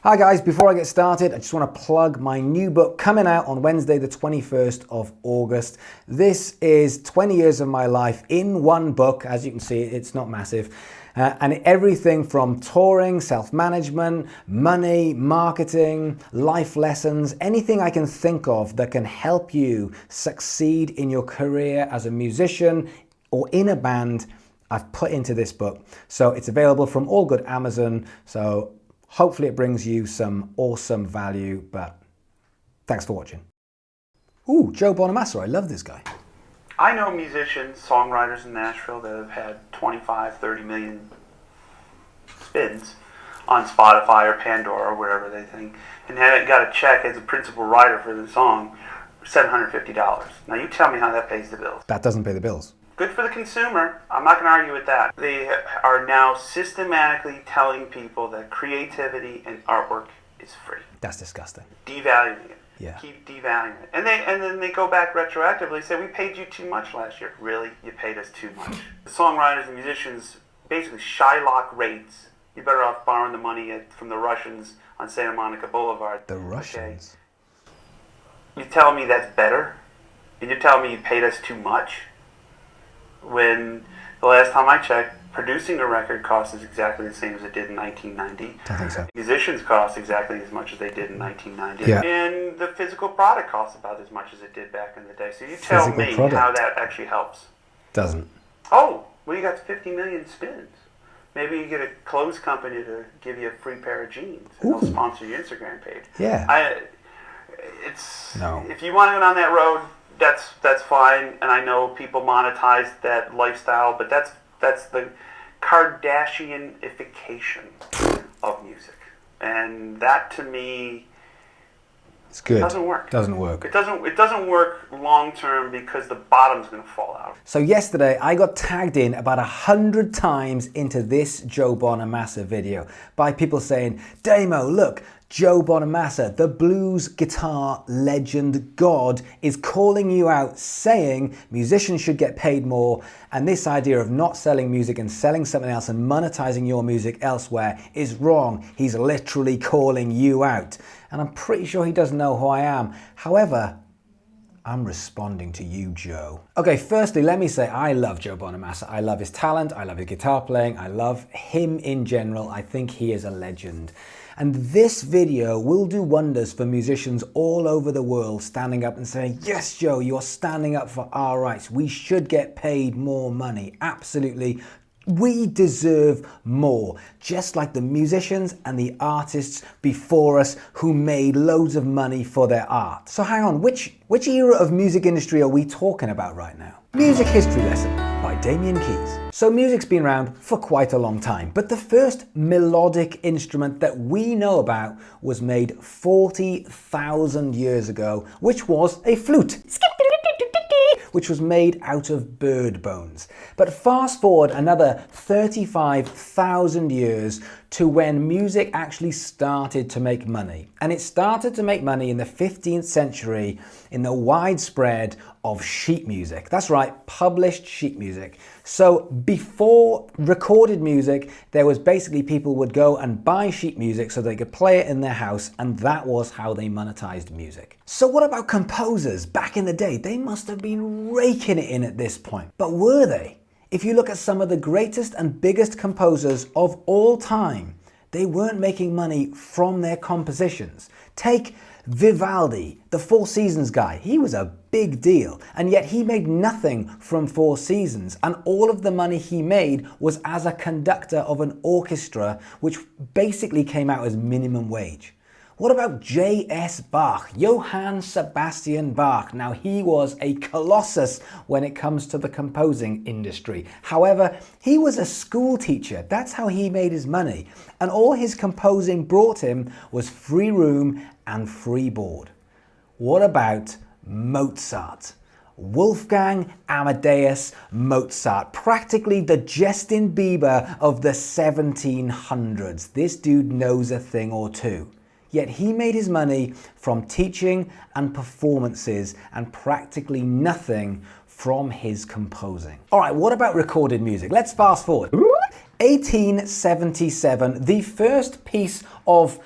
Hi guys, before I get started, I just want to plug my new book coming out on Wednesday the 21st of August. This is 20 years of my life in one book. As you can see, it's not massive. And everything from touring, self-management, money, marketing, life lessons, anything I can think of that can help you succeed in your career as a musician or in a band, I've put into this book. So it's available from all good Amazon. So hopefully it brings you some awesome value, but thanks for watching. Ooh, Joe Bonamassa, I love this guy. I know musicians, songwriters in Nashville that have had 25, 30 million spins on Spotify or Pandora or wherever they think, and had got a check as a principal writer for the song, $750. Now you tell me how that pays the bills. That doesn't pay the bills. Good for the consumer. I'm not going to argue with that. They are now systematically telling people that creativity and artwork is free. That's disgusting. Devaluing it. Yeah. Keep devaluing it. And then they go back retroactively and say, we paid you too much last year. Really? You paid us too much. The songwriters and musicians basically Shylock rates. You're better off borrowing the money from the Russians on Santa Monica Boulevard. The Russians? Okay. You tell me that's better? And you're telling me you paid us too much? When the last time I checked, producing a record costs exactly the same as it did in 1990. I think so. Musicians cost exactly as much as they did in 1990. Yeah. And the physical product costs about as much as it did back in the day. So you tell Physical me product. how that actually helps. Doesn't. Oh, well, you got 50 million spins. Maybe you get a clothes company to give you a free pair of jeans. And they'll sponsor your Instagram page. Yeah. No. If you want to go down that road, that's fine. And I know people monetize that lifestyle, but that's the Kardashianification of music, and that to me, It's good. Doesn't work. Doesn't work. It doesn't work long term because the bottom's going to fall out. So yesterday I got tagged in about 100 times into this Joe Bonamassa video by people saying, Damo, look, Joe Bonamassa, the blues guitar legend god, is calling you out saying musicians should get paid more, and this idea of not selling music and selling something else and monetizing your music elsewhere is wrong. He's literally calling you out. And I'm pretty sure he doesn't know who I am. However, I'm responding to you, Joe. Okay, firstly, let me say I love Joe Bonamassa. I love his talent, I love his guitar playing, I love him in general. I think he is a legend. And this video will do wonders for musicians all over the world standing up and saying, yes, Joe, you're standing up for our rights. We should get paid more money. Absolutely. We deserve more, just like the musicians and the artists before us who made loads of money for their art. So hang on, which era of music industry are we talking about right now? Music History Lesson by Damian Keyes. So music's been around for quite a long time, but the first melodic instrument that we know about was made 40,000 years ago, which was a flute, which was made out of bird bones. But fast forward another 35,000 years to when music actually started to make money. And it started to make money in the 15th century in the widespread of sheet music. That's right, published sheet music. So before recorded music, there was basically people would go and buy sheet music so they could play it in their house, and that was how they monetized music. So what about composers back in the day? They must have been raking it in at this point. But were they? If you look at some of the greatest and biggest composers of all time, they weren't making money from their compositions. Take Vivaldi, the Four Seasons guy. He was a big deal, and yet he made nothing from Four Seasons, and all of the money he made was as a conductor of an orchestra, which basically came out as minimum wage. What about J.S. Bach, Johann Sebastian Bach? Now, he was a colossus when it comes to the composing industry. However, he was a school teacher. That's how he made his money. And all his composing brought him was free room and free board. What about Mozart? Wolfgang Amadeus Mozart, practically the Justin Bieber of the 1700s. This dude knows a thing or two. Yet he made his money from teaching and performances and practically nothing from his composing. All right, what about recorded music? Let's fast forward. 1877, the first piece of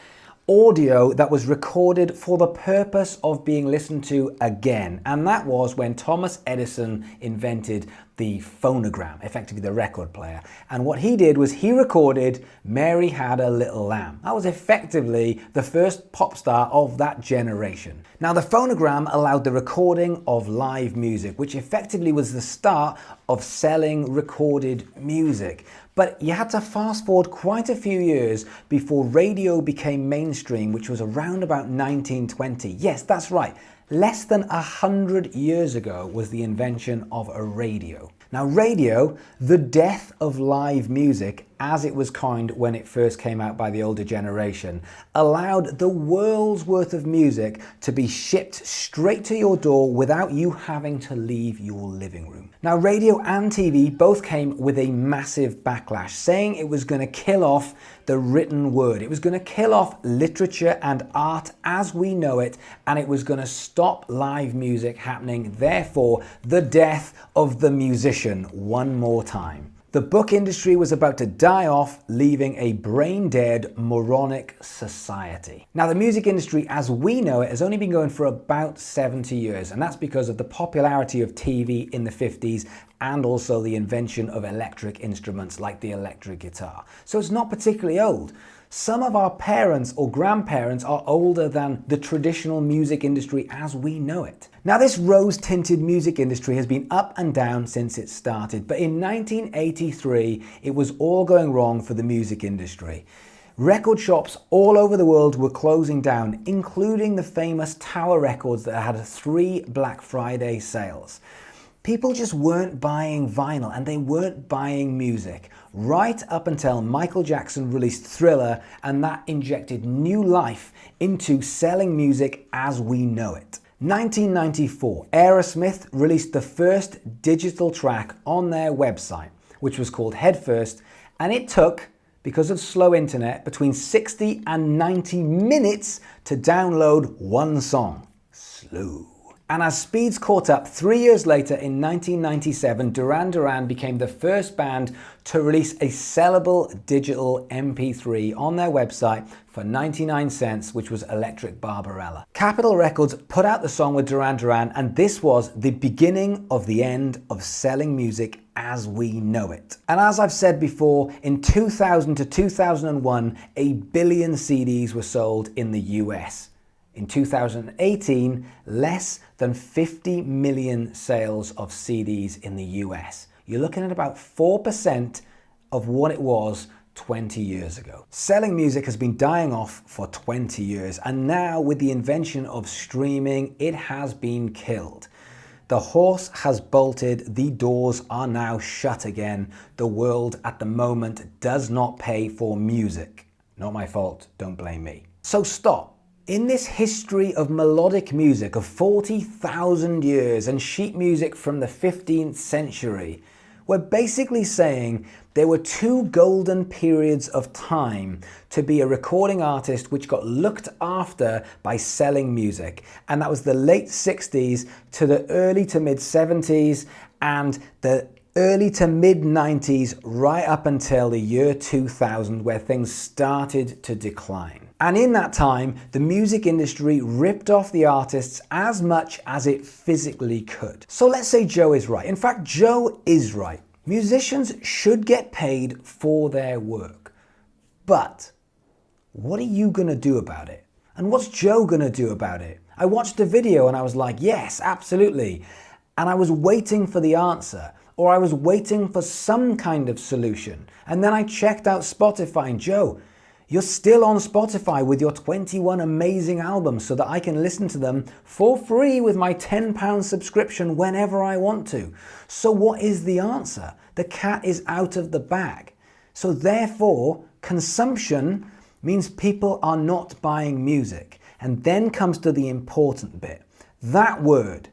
audio that was recorded for the purpose of being listened to again. And that was when Thomas Edison invented the phonogram, effectively the record player. And what he did was he recorded Mary Had a Little Lamb. That was effectively the first pop star of that generation. Now, the phonogram allowed the recording of live music, which effectively was the start of selling recorded music. But you had to fast forward quite a few years before radio became mainstream, which was around about 1920. Yes, that's right. Less than 100 years ago was the invention of a radio. Now, radio, the death of live music, as it was coined when it first came out by the older generation, allowed the world's worth of music to be shipped straight to your door without you having to leave your living room. Now, radio and TV both came with a massive backlash, saying it was going to kill off the written word. It was going to kill off literature and art as we know it, and it was going to stop live music happening, therefore the death of the musician one more time. The book industry was about to die off, leaving a brain-dead, moronic society. Now, the music industry as we know it has only been going for about 70 years, and that's because of the popularity of TV in the 50s and also the invention of electric instruments like the electric guitar. So it's not particularly old. Some of our parents or grandparents are older than the traditional music industry as we know it. Now, this rose-tinted music industry has been up and down since it started, but in 1983, it was all going wrong for the music industry. Record shops all over the world were closing down, including the famous Tower Records that had 3 Black Friday sales. People just weren't buying vinyl and they weren't buying music, right up until Michael Jackson released Thriller, and that injected new life into selling music as we know it. 1994, Aerosmith released the first digital track on their website, which was called Head First, and it took, because of slow internet, between 60 and 90 minutes to download one song. Slow. And as speeds caught up, 3 years later in 1997, Duran Duran became the first band to release a sellable digital MP3 on their website for 99 cents, which was Electric Barbarella. Capitol Records put out the song with Duran Duran, and this was the beginning of the end of selling music as we know it. And as I've said before, in 2000 to 2001, 1 billion CDs were sold in the US. In 2018, less than 50 million sales of CDs in the US. You're looking at about 4% of what it was 20 years ago. Selling music has been dying off for 20 years, and now with the invention of streaming, it has been killed. The horse has bolted, the doors are now shut again. The world at the moment does not pay for music. Not my fault, don't blame me. So stop. In this history of melodic music of 40,000 years and sheet music from the 15th century, we're basically saying there were 2 golden periods of time to be a recording artist which got looked after by selling music. And that was the late 60s to the early to mid 70s and the early to mid 90s right up until the year 2000, where things started to decline. And in that time, the music industry ripped off the artists as much as it physically could. So let's say Joe is right. In fact, Joe is right. Musicians should get paid for their work. But what are you going to do about it? And what's Joe going to do about it? I watched the video and I was like, yes, absolutely. And I was waiting for the answer, or I was waiting for some kind of solution. And then I checked out Spotify, and Joe, you're still on Spotify with your 21 amazing albums so that I can listen to them for free with my £10 subscription whenever I want to. So what is the answer? The cat is out of the bag. So therefore, consumption means people are not buying music. And then comes to the important bit. That word,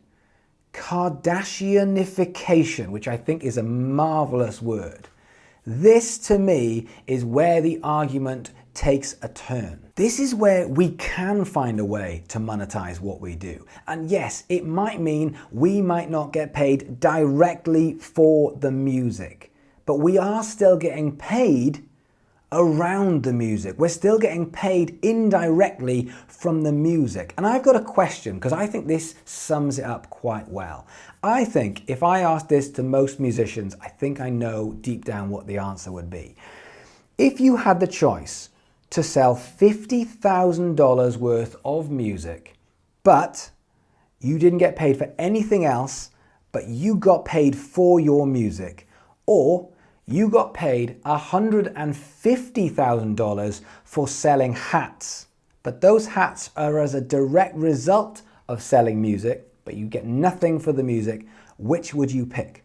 Kardashianification, which I think is a marvelous word. This to me is where the argument takes a turn. This is where we can find a way to monetize what we do. And yes, it might mean we might not get paid directly for the music, but we are still getting paid around the music. We're still getting paid indirectly from the music. And I've got a question, because I think this sums it up quite well. I think if I asked this to most musicians, I think I know deep down what the answer would be. If you had the choice to sell $50,000 worth of music, but you didn't get paid for anything else, but you got paid for your music, or you got paid $150,000 for selling hats, but those hats are as a direct result of selling music, but you get nothing for the music, which would you pick?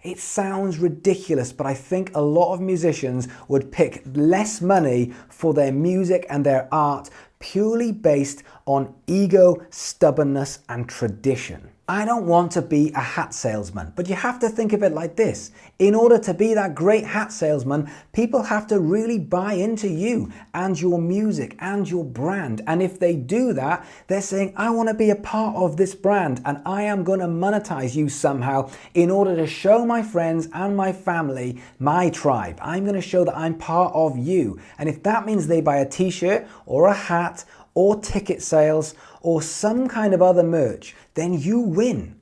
It sounds ridiculous, but I think a lot of musicians would pick less money for their music and their art purely based on ego, stubbornness, and tradition. I don't want to be a hat salesman, but you have to think of it like this. In order to be that great hat salesman, people have to really buy into you and your music and your brand. And if they do that, they're saying, I want to be a part of this brand and I am going to monetize you somehow in order to show my friends and my family, my tribe. I'm going to show that I'm part of you. And if that means they buy a t-shirt or a hat or ticket sales or some kind of other merch, then you win.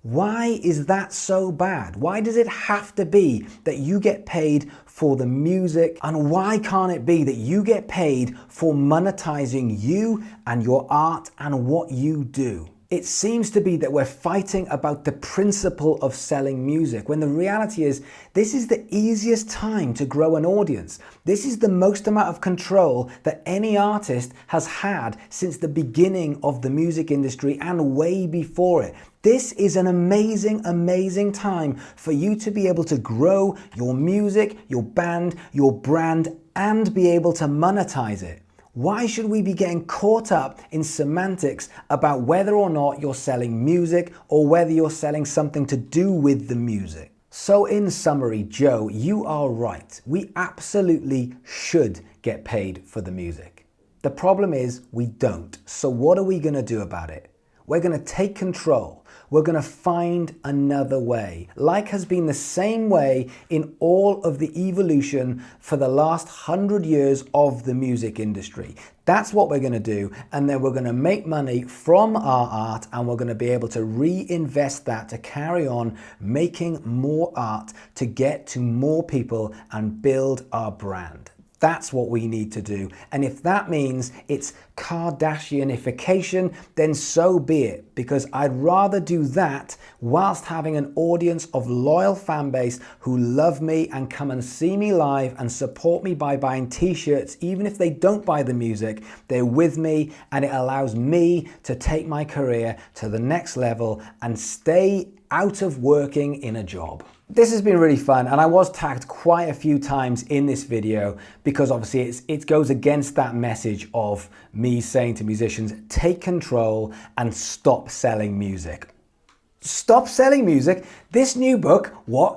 Why is that so bad? Why does it have to be that you get paid for the music? And why can't it be that you get paid for monetizing you and your art and what you do? It seems to be that we're fighting about the principle of selling music, when the reality is this is the easiest time to grow an audience. This is the most amount of control that any artist has had since the beginning of the music industry and way before it. This is an amazing, amazing time for you to be able to grow your music, your band, your brand, and be able to monetize it. Why should we be getting caught up in semantics about whether or not you're selling music or whether you're selling something to do with the music? So in summary, Joe, you are right. We absolutely should get paid for the music. The problem is we don't. So what are we going to do about it? We're going to take control. We're going to find another way, like has been the same way in all of the evolution for the last 100 years of the music industry. That's what we're going to do, and then we're going to make money from our art, and we're going to be able to reinvest that to carry on making more art to get to more people and build our brand. That's what we need to do. And if that means it's Kardashianification, then so be it, because I'd rather do that whilst having an audience of loyal fan base who love me and come and see me live and support me by buying t-shirts. Even if they don't buy the music, they're with me, and it allows me to take my career to the next level and stay out of working in a job. This has been really fun, and I was tagged quite a few times in this video because obviously it goes against that message of me saying to musicians, take control and stop selling music. Stop selling music? This new book,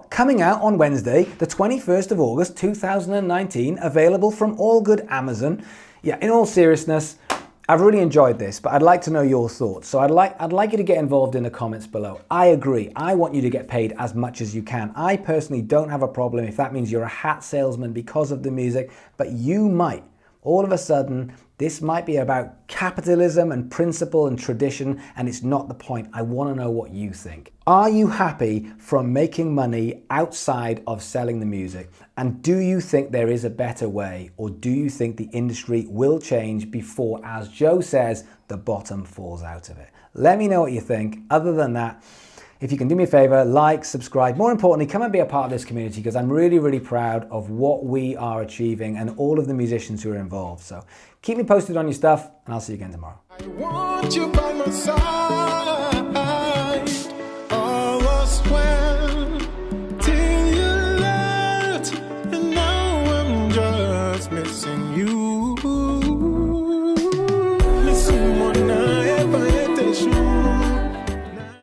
coming out on Wednesday, the 21st of August, 2019, available from all good Amazon. Yeah, in all seriousness, I've really enjoyed this, but I'd like to know your thoughts. So I'd like you to get involved in the comments below. I agree. I want you to get paid as much as you can. I personally don't have a problem if that means you're a hat salesman because of the music, but you might. All of a sudden, this might be about capitalism and principle and tradition, and it's not the point. I want to know what you think. Are you happy from making money outside of selling the music? And do you think there is a better way, or do you think the industry will change before, as Joe says, the bottom falls out of it? Let me know what you think. Other than that, if you can do me a favor, like, subscribe. More importantly, come and be a part of this community, because I'm really, really proud of what we are achieving and all of the musicians who are involved. So keep me posted on your stuff, and I'll see you again tomorrow. I want you by my side, all was well till you left, and now I'm just missing